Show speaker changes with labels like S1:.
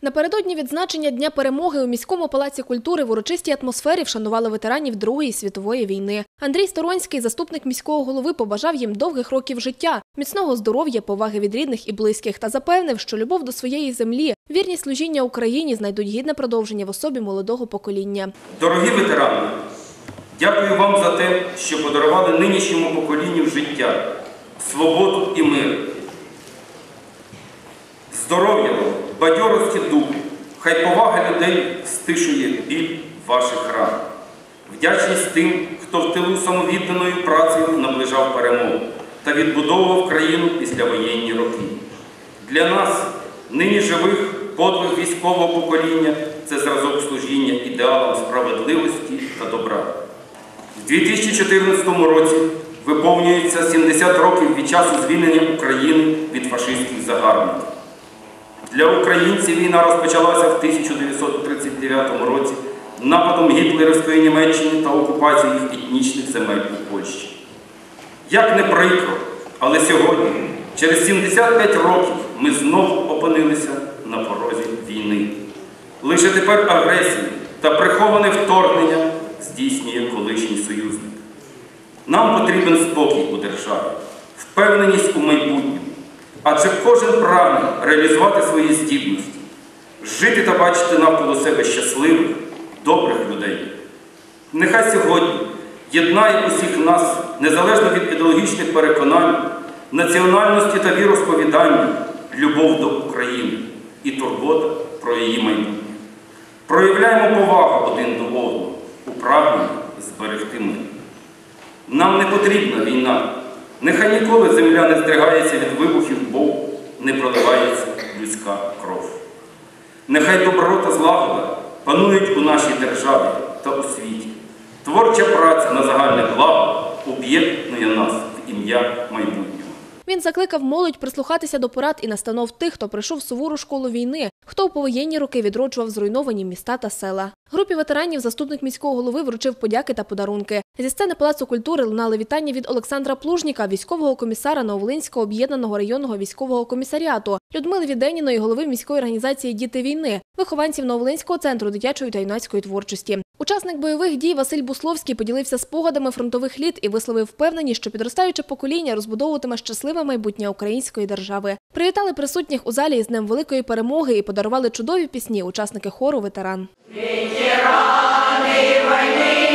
S1: Напередодні відзначення Дня перемоги у міському палаці культури в урочистій атмосфері вшанували ветеранів Другої світової війни. Андрій Сторонський, заступник міського голови, побажав їм довгих років життя, міцного здоров'я, поваги від рідних і близьких та запевнив, що любов до своєї землі, вірність служіння Україні знайдуть гідне продовження в особі молодого покоління.
S2: Дорогі ветерани, дякую вам за те, що подарували нинішньому поколінню життя, свободу і мир. Здоров'я вам, бадьорості духу, хай повага людей стишує біль ваших ран. Вдячність тим, хто в тилу самовідданою працею наближав перемогу та відбудовував країну післявоєнні роки. Для нас, нині живих, подвиг військового покоління – це зразок служіння ідеалам справедливості та добра. У 2014 році виповнюється 70 років від часу звільнення України від фашистських загарбників. Для українців війна розпочалася в 1939 році нападом гітлерівської Німеччини та окупацією їх етнічних земель у Польщі. Як не прикро, але сьогодні, через 75 років, ми знову опинилися на порозі війни. Лише тепер агресію та приховане вторгнення здійснює колишній союзник. Нам потрібен спокій у державі, впевненість у майбутньому. Адже кожен прагне реалізувати свої здібності, жити та бачити навколо себе щасливих, добрих людей. Нехай сьогодні єднає усіх нас, незалежно від ідеологічних переконань, національності та віросповідання, любов до України і турбота про її майбутнє. Проявляємо повагу один до одного у прагненні зберегти мир. Нам не потрібна війна. Нехай ніколи земля не здригається від вибухів, бо не проливається людська кров. Нехай добро та злагода панують у нашій державі та у світі. Творча праця на загальне благо об'єднує нас в ім'я майбутнього.
S1: Він закликав молодь прислухатися до порад і настанов тих, хто пройшов сувору школу війни, хто у повоєнні роки відроджував зруйновані міста та села. Групі ветеранів заступник міського голови вручив подяки та подарунки. Зі сцени Палацу культури лунали вітання від Олександра Плужніка, військового комісара Нововолинського об'єднаного районного військового комісаріату, Людмили Віденіної, голови міської організації «Діти війни», вихованців Нововолинського центру дитячої та юнацької творчості. Учасник бойових дій Василь Бусловський поділився спогадами фронтових літ і висловив впевненість, що підростаюче покоління розбудовуватиме щасливе майбутнє української держави. Привітали присутніх у залі із Днем Великої Перемоги і подарували чудові пісні учасники хору «Ветеран».
S3: Ветерани війни!